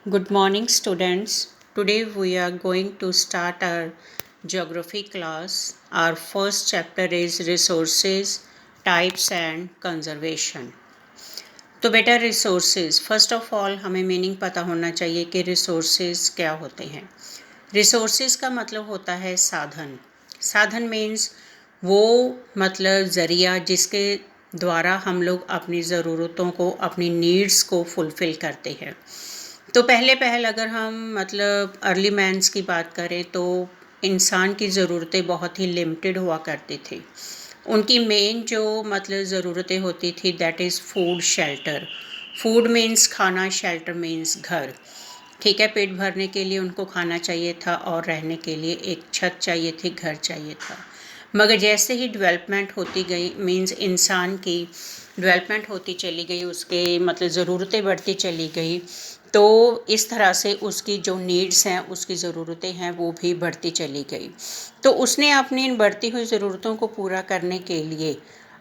Good morning, students. Today we are going to start our geography class. Our first chapter is resources, types and conservation. तो बेटा resources first of all हमें meaning पता होना चाहिए कि resources क्या होते हैं। रिसोर्सेज का मतलब होता है साधन। साधन मीन्स वो मतलब ज़रिया जिसके द्वारा हम लोग अपनी ज़रूरतों को अपनी नीड्स को फुलफ़िल करते हैं। तो पहले अगर हम मतलब अर्ली मैन्स की बात करें तो इंसान की ज़रूरतें बहुत ही लिमिटेड हुआ करती थी। उनकी मेन जो मतलब ज़रूरतें होती थी that is food shelter. Food means खाना, शेल्टर मीन्स घर। ठीक है, पेट भरने के लिए उनको खाना चाहिए था और रहने के लिए एक छत चाहिए थी, घर चाहिए था। मगर जैसे ही डेवलपमेंट होती गई मीन्स इंसान की डेवलपमेंट होती चली गई, उसके मतलब ज़रूरतें बढ़ती चली गई, तो इस तरह से उसकी जो नीड्स हैं, उसकी ज़रूरतें हैं, वो भी बढ़ती चली गई। तो उसने अपनी इन बढ़ती हुई ज़रूरतों को पूरा करने के लिए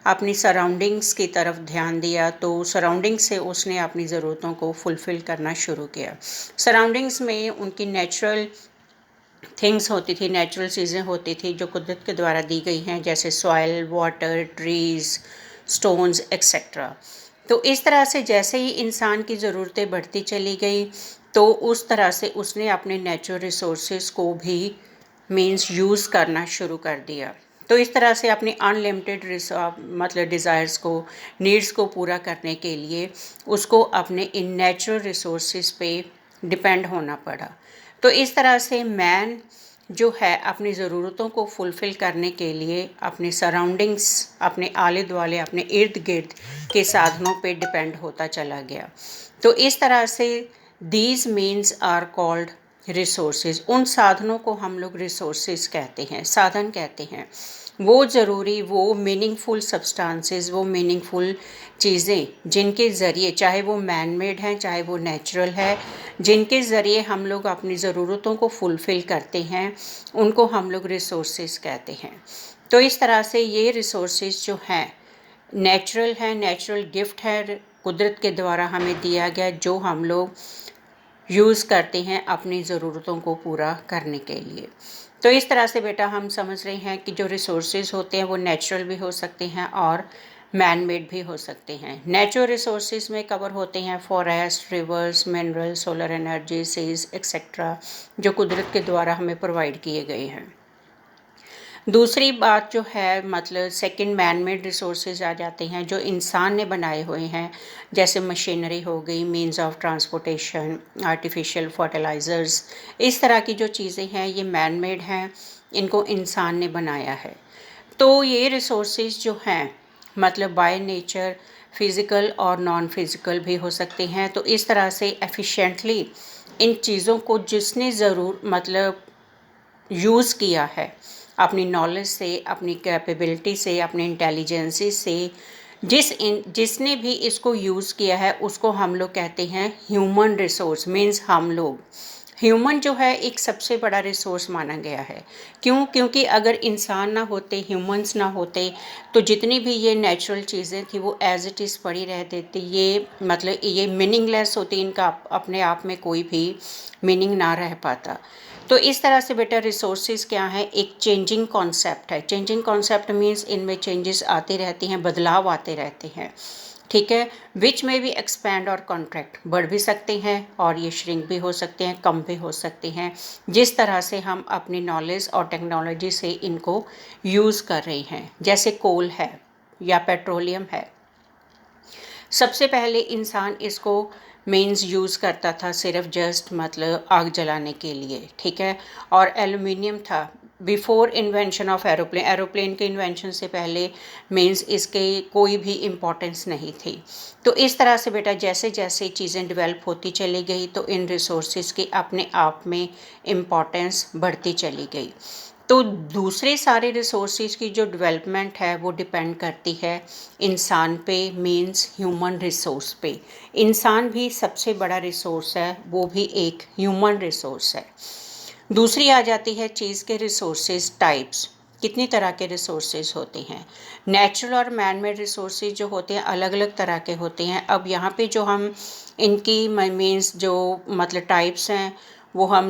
अपनी सराउंडिंग्स की तरफ ध्यान दिया। तो सराउंडिंग्स से उसने अपनी ज़रूरतों को फुलफ़िल करना शुरू किया। सराउंडिंग्स में उनकी नेचुरल थिंग्स होती थी, नेचुरल चीज़ें होती थी जो कुदरत के द्वारा दी गई हैं, जैसे soil, water, trees, stones etcetera. तो इस तरह से जैसे ही इंसान की ज़रूरतें बढ़ती चली गई, तो उस तरह से उसने अपने नेचुरल रिसोर्सेज को भी मीन्स यूज़ करना शुरू कर दिया। तो इस तरह से अपनी अनलिमिटेड मतलब डिज़ायर्स को, नीड्स को पूरा करने के लिए उसको अपने इन नेचुरल रिसोर्सेज पे डिपेंड होना पड़ा। तो इस तरह से मैन जो है अपनी ज़रूरतों को फुलफ़िल करने के लिए अपने सराउंडिंग्स, अपने आले दुआले, अपने इर्द गिर्द के साधनों पे डिपेंड होता चला गया। तो इस तरह से these means are called resources. उन साधनों को हम लोग रिसोर्सेज कहते हैं, साधन कहते हैं। वो ज़रूरी, वो मीनिंगफुल सब्सटेंसेस, वो मीनिंगफुल चीज़ें जिनके ज़रिए, चाहे वो मैन मेड हैं चाहे वो नेचुरल है, जिनके ज़रिए हम लोग अपनी ज़रूरतों को फुलफ़िल करते हैं, उनको हम लोग रिसोर्सेज कहते हैं। तो इस तरह से ये रिसोर्सेज जो हैं नेचुरल है, नेचुरल गिफ्ट है, कुदरत के द्वारा हमें दिया गया, जो हम लोग यूज़ करते हैं अपनी ज़रूरतों को पूरा करने के लिए। तो इस तरह से बेटा हम समझ रहे हैं कि जो रिसोर्सेज होते हैं वो नेचुरल भी हो सकते हैं और मैन मेड भी हो सकते हैं। नेचुरल रिसोर्सेज में कवर होते हैं forest, rivers, mineral, solar energy, seas etcetera, जो कुदरत के द्वारा हमें प्रोवाइड किए गए हैं। दूसरी बात जो है मतलब सेकंड मैन मेड रिसोर्सेज आ जाते हैं जो इंसान ने बनाए हुए हैं, जैसे मशीनरी हो गई, means of transportation, artificial fertilisers. इस तरह की जो चीज़ें हैं ये मैन मेड हैं, इनको इंसान ने बनाया है। तो ये रिसोर्सेज जो हैं मतलब बाय नेचर फिज़िकल और नॉन फिज़िकल भी हो सकते हैं। तो इस तरह से एफिशिएंटली इन चीज़ों को जिसने ज़रूर मतलब यूज़ किया है अपनी नॉलेज से, अपनी कैपेबिलिटी से, अपनी इंटेलिजेंसी से, जिसने भी इसको यूज़ किया है उसको हम लोग कहते हैं ह्यूमन रिसोर्स। मीन्स हम लोग, ह्यूमन जो है एक सबसे बड़ा रिसोर्स माना गया है। क्यों? क्योंकि अगर इंसान ना होते, ह्यूमंस ना होते, तो जितनी भी ये नेचुरल चीज़ें थी वो एज इट इज़ पड़ी रह देती, ये मतलब ये मीनिंगलेस होती, इनका अपने आप में कोई भी मीनिंग ना रह पाता। तो इस तरह से बेटा रिसोर्सेज क्या है, एक चेंजिंग कॉन्सेप्ट है। चेंजिंग कॉन्सेप्ट मीन्स इनमें चेंजेस आती रहती हैं, बदलाव आते रहते हैं। ठीक है, विच में भी एक्सपैंड और कॉन्ट्रैक्ट, बढ़ भी सकते हैं और ये श्रिंक भी हो सकते हैं, कम भी हो सकते हैं, जिस तरह से हम अपनी नॉलेज और टेक्नोलॉजी से इनको यूज़ कर रहे हैं। जैसे कोल है या पेट्रोलियम है, सबसे पहले इंसान इसको मीन्स यूज़ करता था सिर्फ जस्ट मतलब आग जलाने के लिए। ठीक है, और एल्युमिनियम था before invention of aeroplane. Aeroplane के इन्वेंशन से पहले मीन्स इसके कोई भी इम्पोर्टेंस नहीं थी। तो इस तरह से बेटा जैसे जैसे चीज़ें डेवलप होती चली गई तो इन रिसोर्सेज की अपने आप में इम्पोर्टेंस बढ़ती चली गई। तो दूसरे सारे रिसोर्सेज की जो डेवलपमेंट है वो डिपेंड करती है इंसान पे, मीन्स ह्यूमन रिसोर्स पे। इंसान भी सबसे बड़ा रिसोर्स है, वो भी एक ह्यूमन रिसोर्स है। दूसरी आ जाती है चीज़ के रिसोर्सेज टाइप्स। कितनी तरह के रिसोर्सेज होते हैं। नेचुरल और मैन मेड रिसोर्सेज जो होते हैं अलग अलग तरह के होते हैं। अब यहाँ पे जो हम इनकी मीन्स जो मतलब टाइप्स हैं वो हम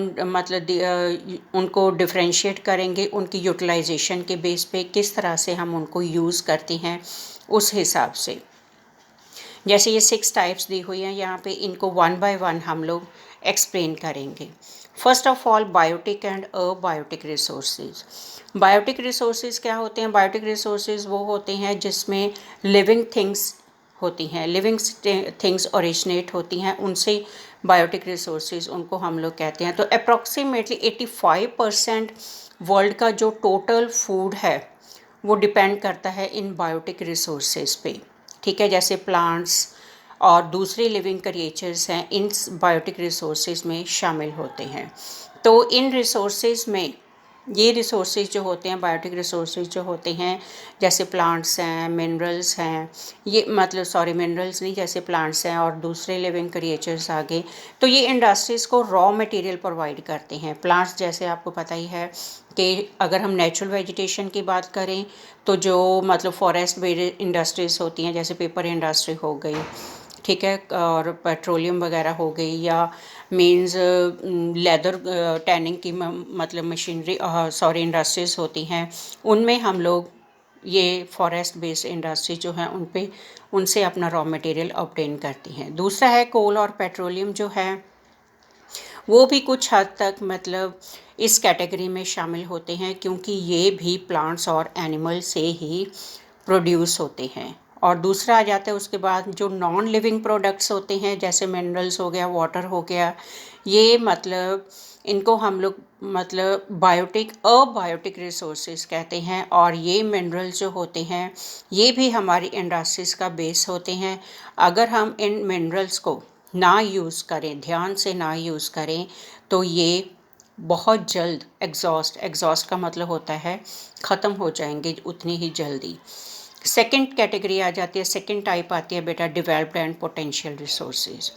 उनको डिफरेंशिएट करेंगे उनकी यूटिलाइजेशन के बेस पे, किस तरह से हम उनको यूज़ करते हैं उस हिसाब से। जैसे ये 6 टाइप्स दी हुई हैं यहाँ पे, इनको वन बाय वन हम लोग एक्सप्लेन करेंगे। First of all biotic and abiotic resources. Biotic resources क्या होते हैं? बायोटिक रिसोर्सेज वो होते हैं जिसमें लिविंग थिंग्स होती हैं, लिविंग थिंग्स ओरिजिनेट होती हैं, उनसे बायोटिक रिसोर्सेज उनको हम लोग कहते हैं। तो अप्रॉक्सीमेटली 85% वर्ल्ड का जो टोटल फूड है वो डिपेंड करता है इन बायोटिक रिसोर्सेज पे, ठीक है। जैसे प्लांट्स और दूसरे लिविंग क्रिएचर्स हैं, इन बायोटिक रिसोर्सेज में शामिल होते हैं। तो इन रिसोर्सेज में ये रिसोर्सेज जो होते हैं, बायोटिक रिसोर्सेज जो होते हैं, जैसे प्लांट्स हैं, मिनरल्स हैं, ये मिनरल्स नहीं, जैसे प्लांट्स हैं और दूसरे लिविंग क्रिएचर्स आगे, तो ये इंडस्ट्रीज़ को रॉ मटेरियल प्रोवाइड करते हैं। प्लांट्स जैसे आपको पता ही है कि अगर हम नेचुरल वेजिटेशन की बात करें तो जो फॉरेस्ट बेस्ड इंडस्ट्रीज़ होती हैं, जैसे पेपर इंडस्ट्री हो गई, ठीक है, और पेट्रोलियम वगैरह हो गई, या मीन्स लेदर टैनिंग की मशीनरी इंडस्ट्रीज़ होती हैं, उनमें हम लोग ये फॉरेस्ट बेस्ड इंडस्ट्री जो है उनसे अपना रॉ मटेरियल ऑब्टेन करती हैं। दूसरा है कोल और पेट्रोलियम जो है वो भी कुछ हद तक इस कैटेगरी में शामिल होते हैं, क्योंकि ये भी प्लांट्स और एनिमल से ही प्रोड्यूस होते हैं। और दूसरा आ जाता है उसके बाद जो नॉन लिविंग प्रोडक्ट्स होते हैं, जैसे मिनरल्स हो गया, वाटर हो गया, ये इनको हम लोग बायोटिक अबायोटिक रिसोर्सेज कहते हैं। और ये मिनरल्स जो होते हैं ये भी हमारी इंडस्ट्रीज़ का बेस होते हैं। अगर हम इन मिनरल्स को ना यूज़ करें, ध्यान से ना यूज़ करें, तो ये बहुत जल्द एग्जॉस्ट का मतलब होता है ख़त्म हो जाएंगे उतनी ही जल्दी। सेकंड कैटेगरी आ जाती है, सेकंड टाइप आती है बेटा developed and potential resources.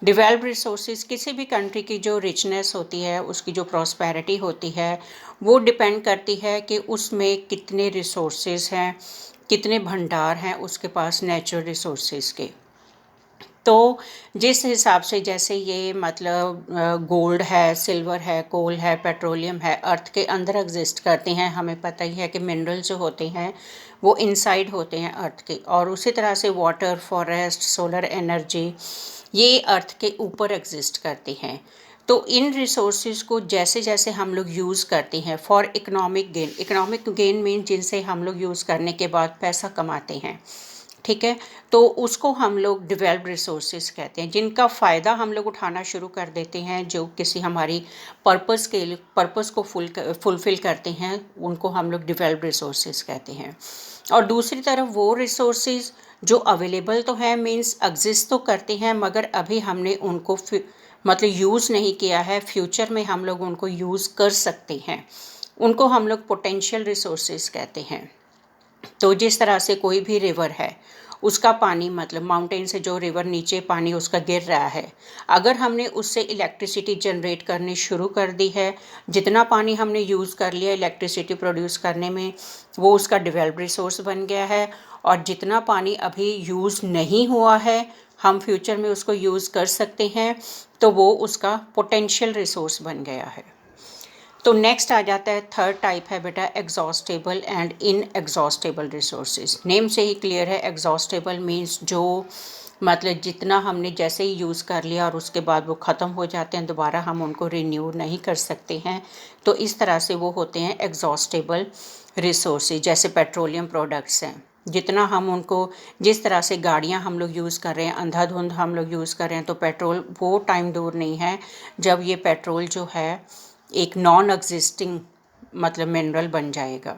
Developed resources किसी भी कंट्री की जो रिचनेस होती है, उसकी जो प्रॉस्पेरिटी होती है, वो डिपेंड करती है कि उसमें कितने रिसोर्सेज हैं, कितने भंडार हैं उसके पास नेचुरल रिसोर्सेज के। तो जिस हिसाब से जैसे ये गोल्ड है, सिल्वर है, कोल है, पेट्रोलियम है, अर्थ के अंदर एग्जिस्ट करते हैं, हमें पता ही है कि मिनरल जो होते हैं वो इनसाइड होते हैं अर्थ के। और उसी तरह से वाटर, फॉरेस्ट, सोलर एनर्जी, ये अर्थ के ऊपर एग्जिस्ट करते हैं। तो इन रिसोर्सेज को जैसे जैसे हम लोग यूज़ करते हैं फॉर इकोनॉमिक गेन मीन जिनसे हम लोग यूज़ करने के बाद पैसा कमाते हैं, ठीक है, तो उसको हम लोग डेवलप्ड रिसोर्सेज कहते हैं। जिनका फ़ायदा हम लोग उठाना शुरू कर देते हैं, जो किसी हमारी पर्पस को फुलफ़िल करते हैं, उनको हम लोग डेवलप्ड रिसोर्सेज कहते हैं। और दूसरी तरफ वो रिसोर्सेज जो अवेलेबल तो है, मींस एग्जिस्ट तो करते हैं, मगर अभी हमने उनको यूज़ नहीं किया है, फ्यूचर में हम लोग उनको यूज़ कर सकते हैं, उनको हम लोग पोटेंशियल रिसोर्सेज कहते हैं। तो जिस तरह से कोई भी रिवर है, उसका पानी माउंटेन से जो रिवर नीचे पानी उसका गिर रहा है, अगर हमने उससे इलेक्ट्रिसिटी जनरेट करनी शुरू कर दी है, जितना पानी हमने यूज़ कर लिया इलेक्ट्रिसिटी प्रोड्यूस करने में, वो उसका डेवलप्ड रिसोर्स बन गया है। और जितना पानी अभी यूज़ नहीं हुआ है, हम फ्यूचर में उसको यूज़ कर सकते हैं, तो वो उसका पोटेंशियल रिसोर्स बन गया है। तो नेक्स्ट आ जाता है थर्ड टाइप है बेटा exhaustible and inexhaustible resources. Name से ही क्लियर है, एग्जॉस्टेबल मीन्स जो जितना हमने जैसे ही यूज़ कर लिया और उसके बाद वो ख़त्म हो जाते हैं, दोबारा हम उनको रिन्यू नहीं कर सकते हैं, तो इस तरह से वो होते हैं एग्जॉस्टेबल रिसोर्सेज। जैसे पेट्रोलियम प्रोडक्ट्स हैं, जितना हम उनको, जिस तरह से गाड़ियां हम लोग यूज़ कर रहे हैं, अंधाधुंध हम लोग यूज़ कर रहे हैं, तो पेट्रोल वो टाइम दूर नहीं है जब ये पेट्रोल जो है एक नॉन एग्जिस्टिंग मिनरल बन जाएगा।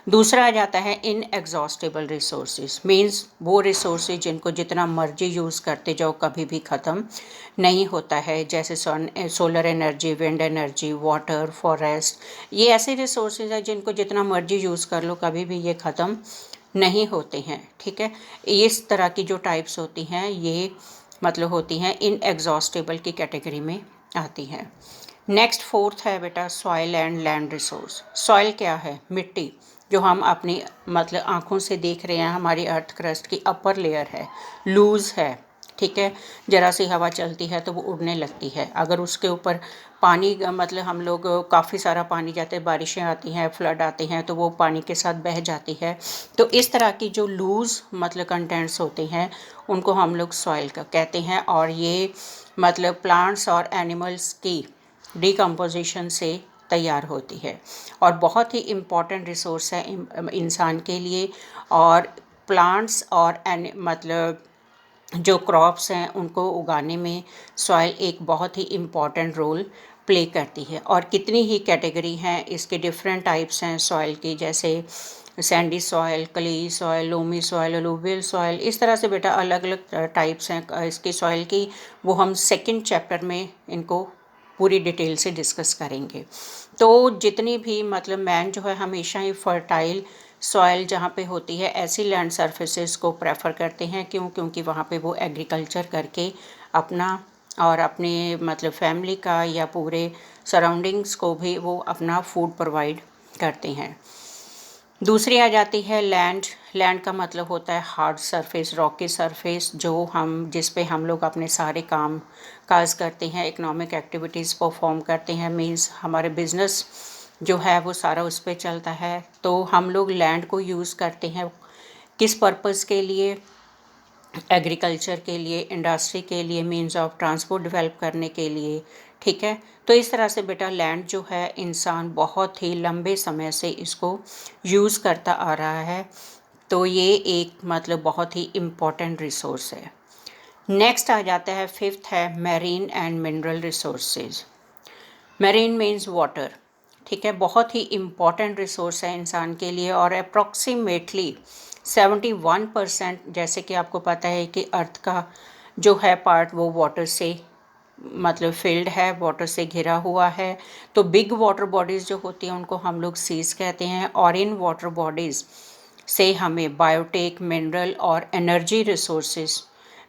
दूसरा आ जाता है इनएग्जॉस्टेबल रिसोर्सेज, मीन्स वो रिसोर्सेज जिनको जितना मर्जी यूज़ करते जाओ कभी भी ख़त्म नहीं होता है, जैसे solar energy, wind energy, water, forest, ये ऐसे रिसोर्सेज हैं जिनको जितना मर्जी यूज़ कर लो कभी भी ये ख़त्म नहीं होते हैं, ठीक है। इस तरह की जो टाइप्स होती हैं ये होती हैं इनएग्जॉस्टेबल की कैटेगरी में आती हैं। नेक्स्ट फोर्थ है बेटा soil and land resource. Soil क्या है? मिट्टी, जो हम अपनी मतलब आँखों से देख रहे हैं, हमारी अर्थ क्रस्ट की अपर लेयर है, लूज़ है, ठीक है। ज़रा सी हवा चलती है तो वो उड़ने लगती है। अगर उसके ऊपर पानी मतलब हम लोग काफ़ी सारा पानी जाते हैं, बारिशें आती हैं, फ्लड आते हैं, तो वो पानी के साथ बह जाती है। तो इस तरह की जो लूज़ मतलब कंटेंट्स होते हैं उनको हम लोग सॉइल का कहते हैं। और ये मतलब प्लांट्स और एनिमल्स की डिकम्पोजिशन से तैयार होती है और बहुत ही इम्पॉर्टेंट रिसोर्स है इंसान के लिए। और प्लांट्स और मतलब जो क्रॉप्स हैं उनको उगाने में सॉइल एक बहुत ही इम्पॉर्टेंट रोल प्ले करती है। और कितनी ही कैटेगरी हैं इसके, डिफरेंट टाइप्स हैं सॉइल की, जैसे Sandy soil, clayey soil, loamy soil, alluvial soil, इस तरह से बेटा अलग अलग टाइप्स हैं इसकी सॉइल की। वो हम सेकंड चैप्टर में इनको पूरी डिटेल से डिस्कस करेंगे। तो जितनी भी मतलब मैन जो है हमेशा ही फर्टाइल सॉइल जहाँ पे होती है ऐसी लैंड सरफेसेस को प्रेफर करते हैं। क्यों? क्योंकि वहाँ पे वो एग्रीकल्चर करके अपना और अपने मतलब फैमिली का या पूरे सराउंडिंग्स को भी वो अपना फूड प्रोवाइड करते हैं। दूसरी आ जाती है लैंड। लैंड का मतलब होता है हार्ड सरफेस, रॉकी सरफेस, जो हम जिस पे हम लोग अपने सारे काम काज करते हैं, इकोनॉमिक एक्टिविटीज़ परफॉर्म करते हैं, मींस हमारे बिजनेस जो है वो सारा उस पे चलता है। तो हम लोग लैंड को यूज़ करते हैं किस पर्पज़ के लिए? एग्रीकल्चर के लिए, इंडस्ट्री के लिए, मींस ऑफ ट्रांसपोर्ट डेवलप करने के लिए, ठीक है। तो इस तरह से बेटा लैंड जो है इंसान बहुत ही लंबे समय से इसको यूज़ करता आ रहा है। तो ये एक मतलब बहुत ही इम्पॉर्टेंट रिसोर्स है। नेक्स्ट आ जाता है फिफ्थ है marine and mineral resources. Marine means water, ठीक है, बहुत ही इम्पॉर्टेंट रिसोर्स है इंसान के लिए। और अप्रॉक्सीमेटली 71% जैसे कि आपको पता है कि अर्थ का जो है पार्ट वो वाटर से मतलब फील्ड है, वाटर से घिरा हुआ है। तो बिग वाटर बॉडीज़ जो होती हैं उनको हम लोग सीज कहते हैं। और इन वाटर बॉडीज़ से हमें बायोटेक, मिनरल और एनर्जी रिसोर्सेज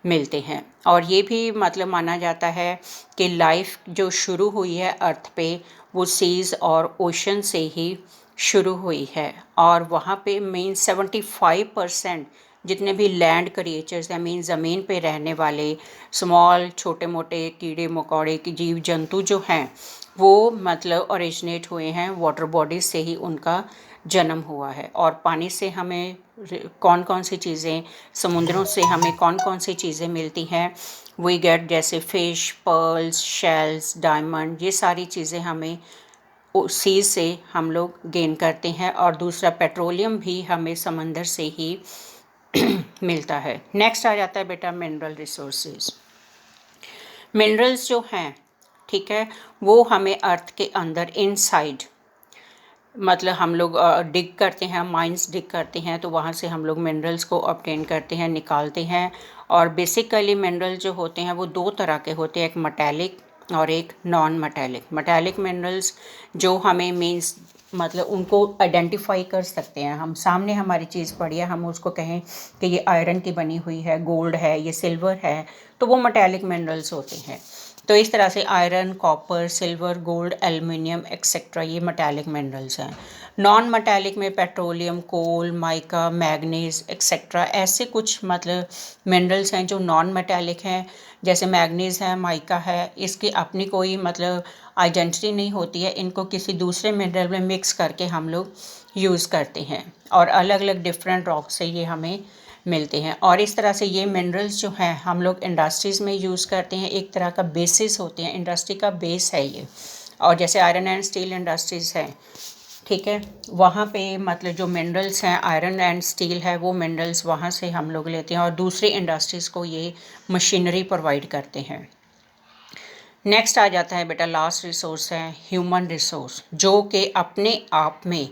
मिलते हैं। और ये भी मतलब माना जाता है कि लाइफ जो शुरू हुई है अर्थ पे वो सीज़ और ओशन से ही शुरू हुई है। और वहाँ पे मीन 75% जितने भी लैंड क्रिएचर्स हैं, मीन ज़मीन पे रहने वाले स्मॉल छोटे मोटे कीड़े मकोड़े की जीव जंतु जो हैं वो मतलब ओरिजिनेट हुए हैं वाटर बॉडीज से ही, उनका जन्म हुआ है। और पानी से हमें कौन कौन सी चीज़ें, समुद्रों से हमें कौन कौन सी चीज़ें मिलती हैं? वी गेट जैसे फ़िश, पर्ल्स, शेल्स, डायमंड, ये सारी चीज़ें हमें सी से हम लोग गेन करते हैं। और दूसरा पेट्रोलियम भी हमें समंदर से ही मिलता है। नेक्स्ट आ जाता है बेटा मिनरल रिसोर्सेज। मिनरल्स जो हैं, ठीक है, वो हमें अर्थ के अंदर इनसाइड मतलब हम लोग डिग करते हैं, माइंस डिग करते हैं, तो वहाँ से हम लोग मिनरल्स को ऑब्टेन करते हैं, निकालते हैं। और बेसिकली मिनरल जो होते हैं वो दो तरह के होते हैं, एक मेटालिक और एक नॉन मेटालिक। मेटालिक मिनरल्स जो हमें मीन्स मतलब उनको आइडेंटिफाई कर सकते हैं हम, सामने हमारी चीज़ पड़ी है, हम उसको कहें कि ये आयरन की बनी हुई है, गोल्ड है, ये सिल्वर है, तो वो मेटालिक मिनरल्स होते हैं। तो इस तरह से iron, copper, silver, gold, aluminium etcetera ये मेटालिक मिनरल्स हैं। नॉन मेटालिक में पेट्रोलियम, कोल, माइका, मैग्नीज एक्सेट्रा ऐसे कुछ मतलब मिनरल्स हैं जो नॉन मेटालिक हैं। जैसे मैग्नीज है, माइका है, इसकी अपनी कोई मतलब आइडेंटिटी नहीं होती है, इनको किसी दूसरे मिनरल में मिक्स करके हम लोग यूज़ करते हैं और अलग अलग डिफरेंट रॉक से ये हमें मिलते हैं। और इस तरह से ये मिनरल्स जो हैं हम लोग इंडस्ट्रीज़ में यूज़ करते हैं, एक तरह का बेसिस होते हैं, इंडस्ट्री का बेस है ये। और जैसे आयरन एंड स्टील इंडस्ट्रीज़ हैं, ठीक है, वहाँ पे मतलब जो मिनरल्स हैं, आयरन एंड स्टील है, वो मिनरल्स वहाँ से हम लोग लेते हैं और दूसरी इंडस्ट्रीज़ को ये मशीनरी प्रोवाइड करते हैं। नेक्स्ट आ जाता है बेटा लास्ट रिसोर्स है ह्यूमन रिसोर्स, जो कि अपने आप में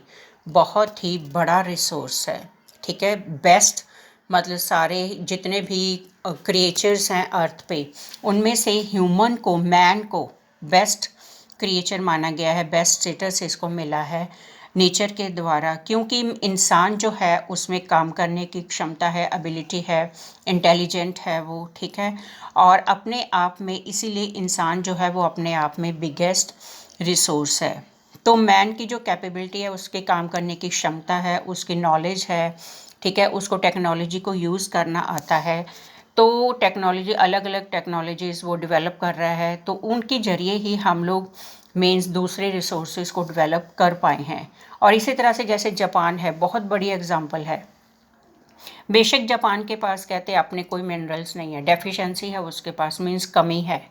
बहुत ही बड़ा रिसोर्स है, ठीक है। बेस्ट मतलब सारे जितने भी क्रिएचर्स हैं अर्थ पे, उनमें से ह्यूमन को, मैन को बेस्ट क्रिएचर माना गया है, बेस्ट स्टेटस इसको मिला है। नेचर के द्वारा, क्योंकि इंसान जो है उसमें काम करने की क्षमता है, एबिलिटी है, इंटेलिजेंट है वो, ठीक है, और अपने आप में इसीलिए इंसान जो है वो अपने आप में बिगेस्ट रिसोर्स है। तो मैन की जो कैपेबिलिटी है, उसके काम करने की क्षमता है, उसकी नॉलेज है, ठीक है, उसको टेक्नोलॉजी को यूज़ करना आता है। तो टेक्नोलॉजी, अलग अलग टेक्नोलॉजीज़ वो डेवलप कर रहा है, तो उनके ज़रिए ही हम लोग मीन्स दूसरे रिसोर्सेज को डेवलप कर पाए हैं। और इसी तरह से जैसे जापान है, बहुत बड़ी एग्जांपल है। बेशक जापान के पास कहते हैं अपने कोई मिनरल्स नहीं है, डेफिशिएंसी है उसके पास, मीन्स कमी है,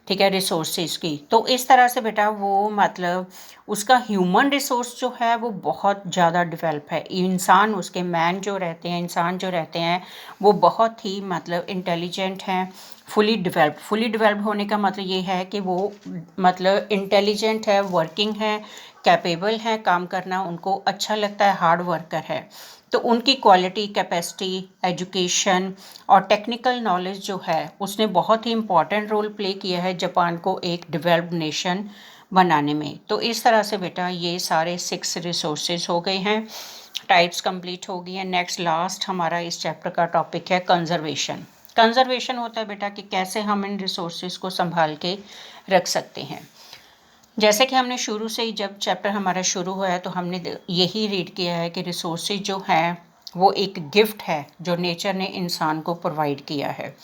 ठीक है, रिसोर्सेज की। तो इस तरह से बेटा वो मतलब उसका ह्यूमन रिसोर्स जो है वो बहुत ज़्यादा डेवलप है। इंसान, उसके मैन जो रहते हैं, इंसान जो रहते हैं, वो बहुत ही मतलब इंटेलिजेंट हैं, फुली डेवलप्ड होने का मतलब ये है कि वो मतलब इंटेलिजेंट है, वर्किंग है, कैपेबल है, काम करना उनको अच्छा लगता है, हार्ड वर्कर है। तो उनकी क्वालिटी, कैपेसिटी, एजुकेशन और टेक्निकल नॉलेज जो है उसने बहुत ही इम्पॉर्टेंट रोल प्ले किया है जापान को एक डेवलप्ड नेशन बनाने में। तो इस तरह से बेटा ये सारे 6 रिसोर्सेज हो गए हैं, टाइप्स कंप्लीट हो गई हैं। नेक्स्ट लास्ट हमारा इस चैप्टर का टॉपिक है कंजर्वेशन। कंजर्वेशन होता है बेटा कि कैसे हम इन रिसोर्सेज को संभाल के रख सकते हैं। जैसे कि हमने शुरू से ही, जब चैप्टर हमारा शुरू हुआ है तो हमने यही रीड किया है कि रिसोर्सेज जो हैं वो एक गिफ्ट है जो नेचर ने इंसान को प्रोवाइड किया है,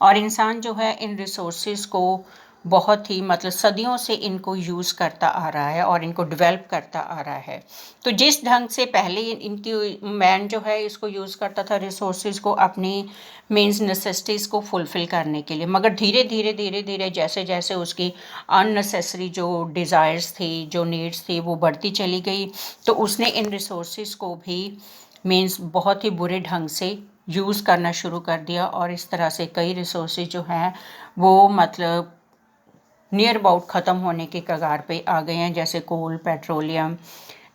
और इंसान जो है इन रिसोर्सेज को बहुत ही मतलब सदियों से इनको यूज़ करता आ रहा है और इनको डेवलप करता आ रहा है। तो जिस ढंग से पहले इनकी मैन जो है इसको यूज़ करता था रिसोर्सेज को अपनी मीन्स नेसेसिटीज़ को फुलफ़िल करने के लिए, मगर धीरे धीरे धीरे धीरे जैसे जैसे उसकी अननेसेसरी जो डिज़ायर्स थी, जो नीड्स थी, वो बढ़ती चली गई, तो उसने इन रिसोर्सेज को भी मीन्स बहुत ही बुरे ढंग से यूज़ करना शुरू कर दिया, और इस तरह से कई रिसोर्सेज जो हैं वो मतलब नियर अबाउट ख़त्म होने के कगार पे आ गए हैं, जैसे कोल, पेट्रोलियम,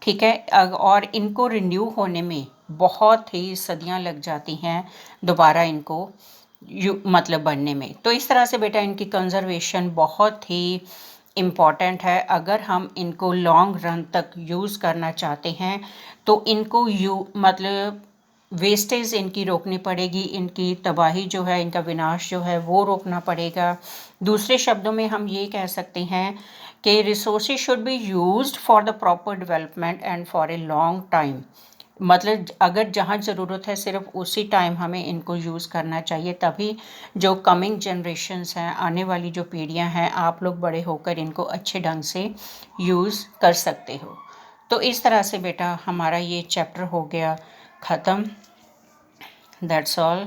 ठीक है। और इनको रिन्यू होने में बहुत ही सदियां लग जाती हैं दोबारा इनको मतलब बनने में। तो इस तरह से बेटा इनकी कंजर्वेशन बहुत ही इम्पॉर्टेंट है। अगर हम इनको लॉन्ग रन तक यूज़ करना चाहते हैं तो इनको मतलब वेस्टेज इनकी रोकनी पड़ेगी, इनकी तबाही जो है, इनका विनाश जो है वो रोकना पड़ेगा। दूसरे शब्दों में हम ये कह सकते हैं कि resources should be used for the proper development and for a long time. मतलब अगर जहाँ ज़रूरत है सिर्फ उसी टाइम हमें इनको यूज़ करना चाहिए, तभी जो कमिंग जनरेशन्स हैं, आने वाली जो पीढ़ियाँ हैं, आप लोग बड़े होकर इनको अच्छे ढंग से यूज़ कर सकते हो। तो इस तरह से बेटा हमारा ये चैप्टर हो गया ख़त्म। That's all.